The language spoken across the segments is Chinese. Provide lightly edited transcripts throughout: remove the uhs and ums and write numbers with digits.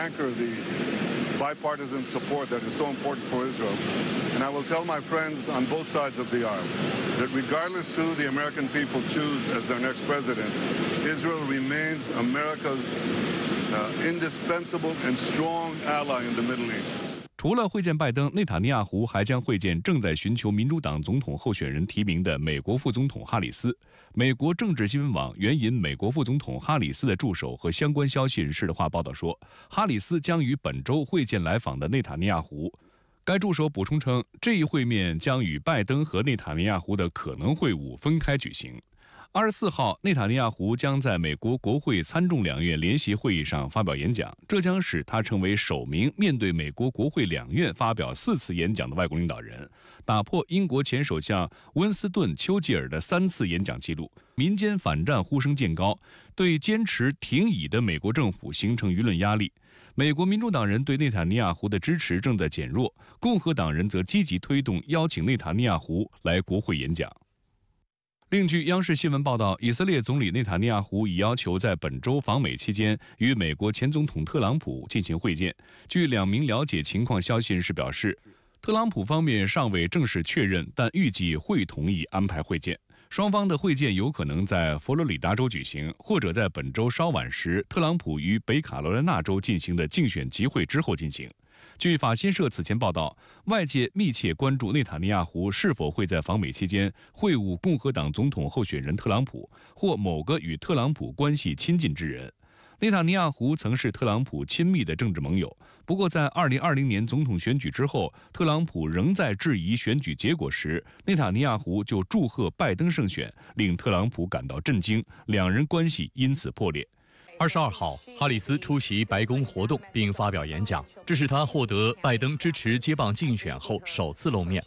anchor the bipartisan support that is so important for Israel. And I will tell my friends on both sides of the aisle that regardless who the American people choose as their next president, Israel remains America's indispensable and strong ally in the Middle East. 除了会见拜登，内塔尼亚胡还将会见正在寻求民主党总统候选人提名的美国副总统哈里斯。美国政治新闻网援引美国副总统哈里斯的助手和相关消息人士的话报道说，哈里斯将于本周会见来访的内塔尼亚胡。该助手补充称，这一会面将与拜登和内塔尼亚胡的可能会晤分开举行。24号，内塔尼亚胡将在美国国会参众两院联席会议上发表演讲，这将使他成为首名面对美国国会两院发表4次演讲的外国领导人，打破英国前首相温斯顿·丘吉尔的3次演讲记录。民间反战呼声渐高，对坚持停以的美国政府形成舆论压力。美国民主党人对内塔尼亚胡的支持正在减弱，共和党人则积极推动邀请内塔尼亚胡来国会演讲。另据央视新闻报道，以色列总理内塔尼亚胡已要求在本周访美期间与美国前总统特朗普进行会见。据2名了解情况消息人士表示，特朗普方面尚未正式确认，但预计会同意安排会见。双方的会见有可能在佛罗里达州举行，或者在本周稍晚时特朗普于北卡罗来纳州进行的竞选集会之后进行。据法新社此前报道，外界密切关注内塔尼亚胡是否会在访美期间会晤共和党总统候选人特朗普或某个与特朗普关系亲近之人。内塔尼亚胡曾是特朗普亲密的政治盟友，不过在2020年总统选举之后，特朗普仍在质疑选举结果时，内塔尼亚胡就祝贺拜登胜选，令特朗普感到震惊，两人关系因此破裂。22号，哈里斯出席白宫活动并发表演讲，这是他获得拜登支持接棒竞选后首次露面。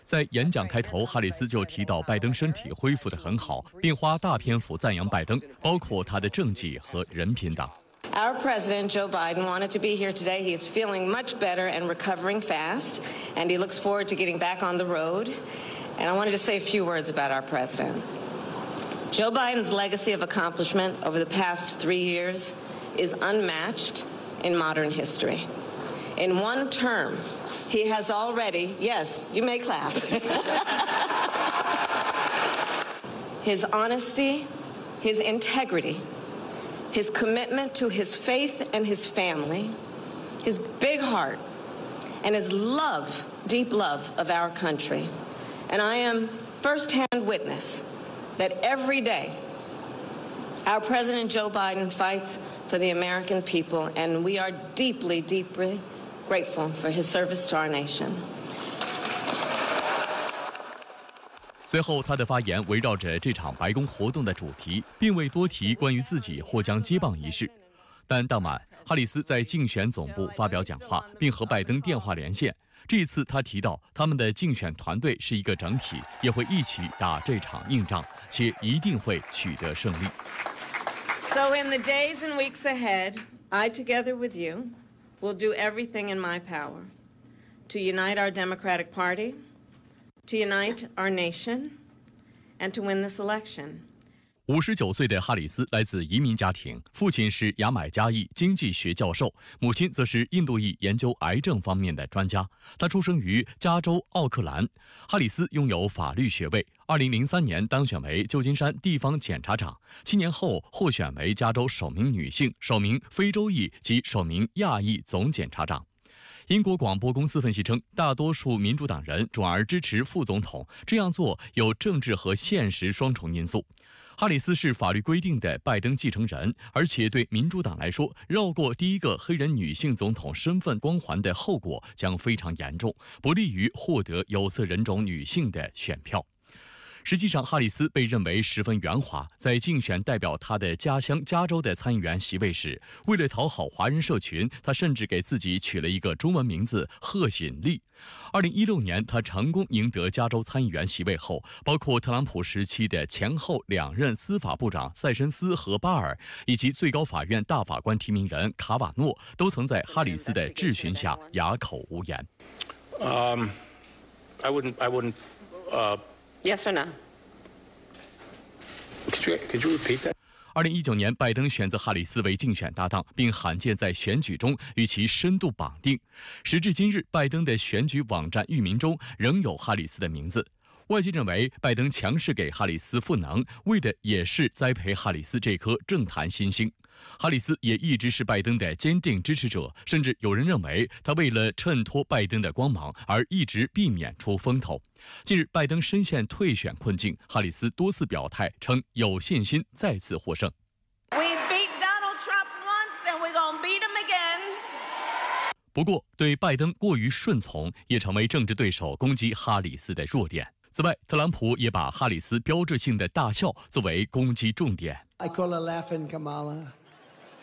在演讲开头，哈里斯就提到拜登身体恢复得很好，并花大篇幅赞扬拜登，包括他的政绩和人品等。Our president, Joe Biden, wanted to be here today. He's feeling much better and recovering fast, and he looks forward to getting back on the road. And I wanted to say a few words about our president. Joe Biden's legacy of accomplishment over the past 3 years is unmatched in modern history. In one term, he has already, yes, you may clap. His honesty, his integrity, his commitment to his faith and his family, his big heart, and his love, deep love of our country. And I am firsthand witness that every day our President Joe Biden fights for the American people, and we are deeply, deeply grateful for his service to our nation. 随后，他的发言围绕着这场白宫活动的主题，并未多提关于自己或将接棒一事。但当晚，哈里斯在竞选总部发表讲话，并和拜登电话连线。这一次，他提到他们的竞选团队是一个整体，也会一起打这场硬仗，且一定会取得胜利。So in the days and weeks ahead, I, together with you, will do everything in my power to unite our Democratic Party, to unite our nation, and to win this election. 59岁的哈里斯来自移民家庭，父亲是牙买加裔经济学教授，母亲则是印度裔研究癌症方面的专家。他出生于加州奥克兰。哈里斯拥有法律学位，2003年当选为旧金山地方检察长，7年后获选为加州首名女性、首名非洲裔及首名亚裔总检察长。英国广播公司分析称，大多数民主党人转而支持副总统，这样做有政治和现实双重因素。哈里斯是法律规定的拜登继承人，而且对民主党来说，绕过第一个黑人女性总统身份光环的后果将非常严重，不利于获得有色人种女性的选票。实际上，哈里斯被认为十分圆滑。在竞选代表他的家乡加州的参议员席位时，为了讨好华人社群，他甚至给自己取了一个中文名字贺锦丽。2016年，他成功赢得加州参议员席位后，包括特朗普时期的前后2任司法部长塞申斯和巴尔，以及最高法院大法官提名人卡瓦诺，都曾在哈里斯的质询下哑口无言。I wouldn't. Yes or no? Could you repeat that? 2019年，拜登选择哈里斯为竞选搭档，并罕见在选举中与其深度绑定。时至今日，拜登的选举网站域名中仍有哈里斯的名字。外界认为，拜登强势给哈里斯赋能，为的也是栽培哈里斯这颗政坛新星。哈里斯也一直是拜登的坚定支持者，甚至有人认为他为了衬托拜登的光芒而一直避免出风头。近日，拜登深陷退选困境，哈里斯多次表态称有信心再次获胜。不过，对拜登过于顺从也成为政治对手攻击哈里斯的弱点。此外，特朗普也把哈里斯标志性的大笑作为攻击重点。I call her laughing Kamala.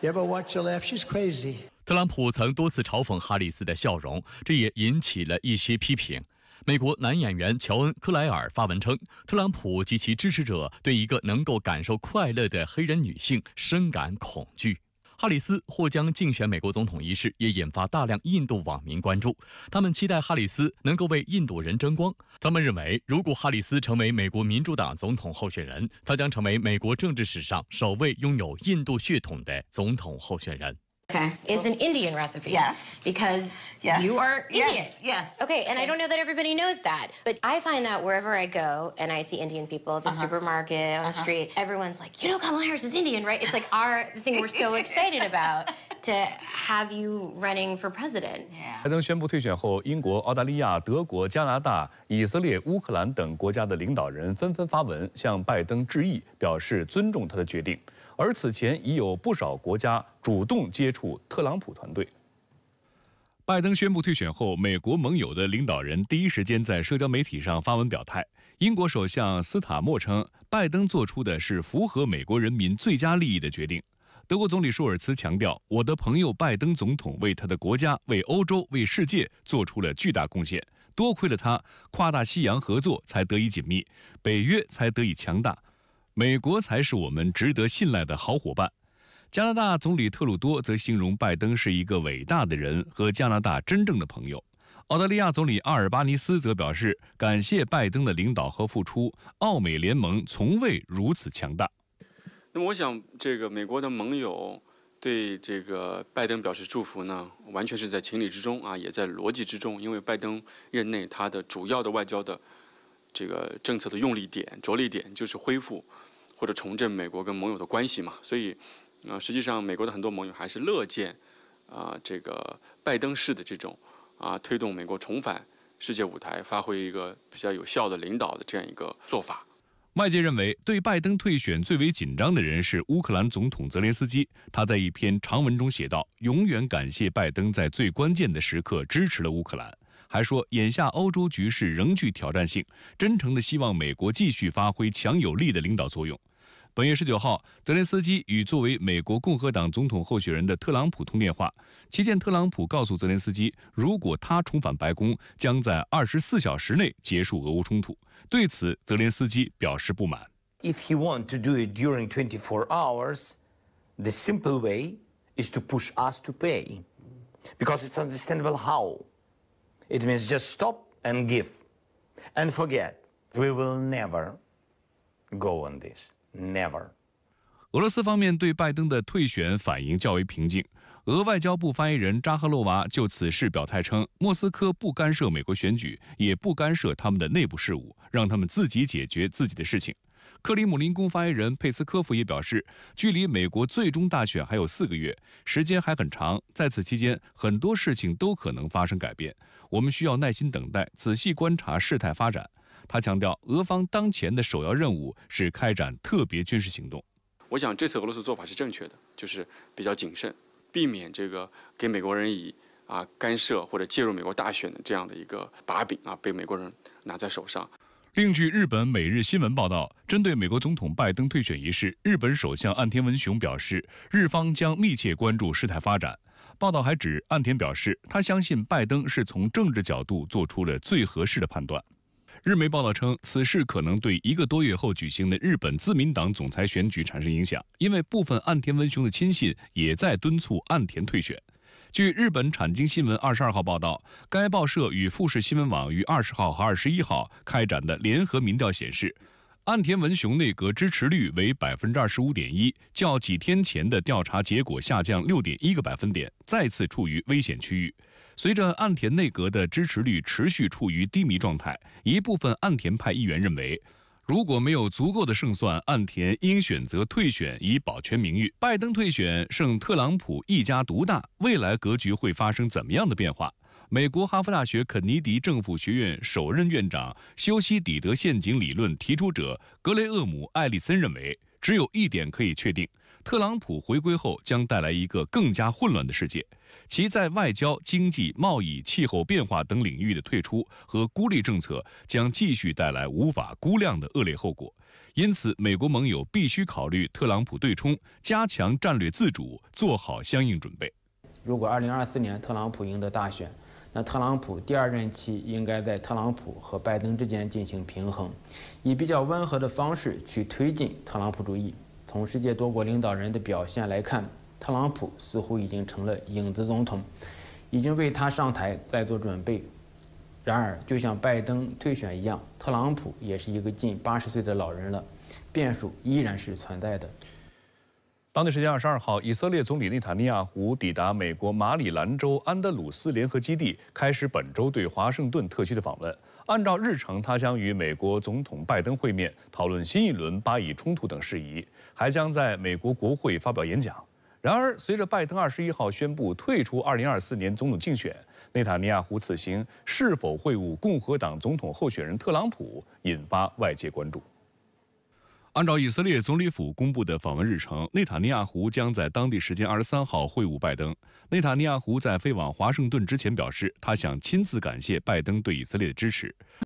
You ever watch her laugh? She's crazy. 特朗普曾多次嘲讽哈里斯的笑容，这也引起了一些批评。美国男演员乔恩·克莱尔发文称，特朗普及其支持者对一个能够感受快乐的黑人女性深感恐惧。哈里斯或将竞选美国总统一事也引发大量印度网民关注，他们期待哈里斯能够为印度人争光。他们认为，如果哈里斯成为美国民主党总统候选人，他将成为美国政治史上首位拥有印度血统的总统候选人。Okay. Is an Indian recipe. Yes. Because you are Indian. Yes. Okay, and I don't know that everybody knows that. But I find that wherever I go and I see Indian people at the supermarket, on the street, everyone's like, you know, Kamala Harris is Indian, right? It's like the thing we're so excited about to have you running for president. 拜登宣布退选后，英国、澳大利亚、德国、加拿大、以色列、乌克兰等国家的领导人纷纷发文向拜登致意，表示尊重他的决定。而此前已有不少国家主动接触特朗普团队。拜登宣布退选后，美国盟友的领导人第一时间在社交媒体上发文表态。英国首相斯塔默称，拜登做出的是符合美国人民最佳利益的决定。德国总理舒尔茨强调，我的朋友拜登总统为他的国家、为欧洲、为世界做出了巨大贡献，多亏了他，跨大西洋合作才得以紧密，北约才得以强大。美国才是我们值得信赖的好伙伴。加拿大总理特鲁多则形容拜登是一个伟大的人和加拿大真正的朋友。澳大利亚总理阿尔巴尼斯则表示，感谢拜登的领导和付出，澳美联盟从未如此强大。那么，我想这个美国的盟友对这个拜登表示祝福呢，完全是在情理之中啊，也在逻辑之中，因为拜登任内他的主要的外交的这个政策的用力点、着力点就是恢复或者重振美国跟盟友的关系嘛，所以，实际上美国的很多盟友还是乐见，这个拜登式的这种推动美国重返世界舞台，发挥一个比较有效的领导的这样一个做法。外界认为，对拜登退选最为紧张的人是乌克兰总统泽连斯基。他在一篇长文中写道：“永远感谢拜登在最关键的时刻支持了乌克兰。”还说，眼下欧洲局势仍具挑战性，真诚地希望美国继续发挥强有力的领导作用。本月19号，泽连斯基与作为美国共和党总统候选人的特朗普通电话，期间特朗普告诉泽连斯基，如果他重返白宫，将在24小时内结束俄乌冲突。对此，泽连斯基表示不满。If he wants to do it during 24 hours, the simple way is to push us to pay, because it's understandable how. It means just stop and give, and forget. We will never go on this. Never. 俄罗斯方面对拜登的退选反应较为平静。俄外交部发言人扎赫洛娃就此事表态称，莫斯科不干涉美国选举，也不干涉他们的内部事务，让他们自己解决自己的事情。克里姆林宫发言人佩斯科夫也表示，距离美国最终大选还有4个月，时间还很长，在此期间很多事情都可能发生改变，我们需要耐心等待，仔细观察事态发展。他强调，俄方当前的首要任务是开展特别军事行动。我想这次俄罗斯做法是正确的，就是比较谨慎，避免这个给美国人以干涉或者介入美国大选的这样的一个把柄被美国人拿在手上。另据日本每日新闻报道，针对美国总统拜登退选一事，日本首相岸田文雄表示，日方将密切关注事态发展。报道还指，岸田表示，他相信拜登是从政治角度做出了最合适的判断。日媒报道称，此事可能对1个多月后举行的日本自民党总裁选举产生影响，因为部分岸田文雄的亲信也在敦促岸田退选。据日本产经新闻22号报道，该报社与富士新闻网于20号和21号开展的联合民调显示，岸田文雄内阁支持率为25.1%，较几天前的调查结果下降6.1个百分点，再次处于危险区域。随着岸田内阁的支持率持续处于低迷状态，一部分岸田派议员认为，如果没有足够的胜算，岸田应选择退选以保全名誉。拜登退选剩特朗普一家独大，未来格局会发生怎么样的变化？美国哈佛大学肯尼迪政府学院首任院长、修昔底德陷阱理论提出者格雷厄姆·艾利森认为，只有一点可以确定：特朗普回归后将带来一个更加混乱的世界。其在外交、经济、贸易、气候变化等领域的退出和孤立政策将继续带来无法估量的恶劣后果。因此，美国盟友必须考虑特朗普对冲，加强战略自主，做好相应准备。如果2024年特朗普赢得大选，那特朗普第二任期应该在特朗普和拜登之间进行平衡，以比较温和的方式去推进特朗普主义。从世界多国领导人的表现来看，特朗普似乎已经成了影子总统，已经为他上台在做准备。然而，就像拜登退选一样，特朗普也是一个近80岁的老人了，变数依然是存在的。当地时间22号，以色列总理内塔尼亚胡抵达美国马里兰州安德鲁斯联合基地，开始本周对华盛顿特区的访问。按照日程，他将与美国总统拜登会面，讨论新一轮巴以冲突等事宜，还将在美国国会发表演讲。然而，随着拜登21号宣布退出2024年总统竞选，内塔尼亚胡此行是否会晤共和党总统候选人特朗普，引发外界关注。按照以色列总理府公布的访问日程，内塔尼亚胡将在当地时间23号会晤拜登。内塔尼亚胡在飞往华盛顿之前表示，他想亲自感谢拜登对以色列的支持。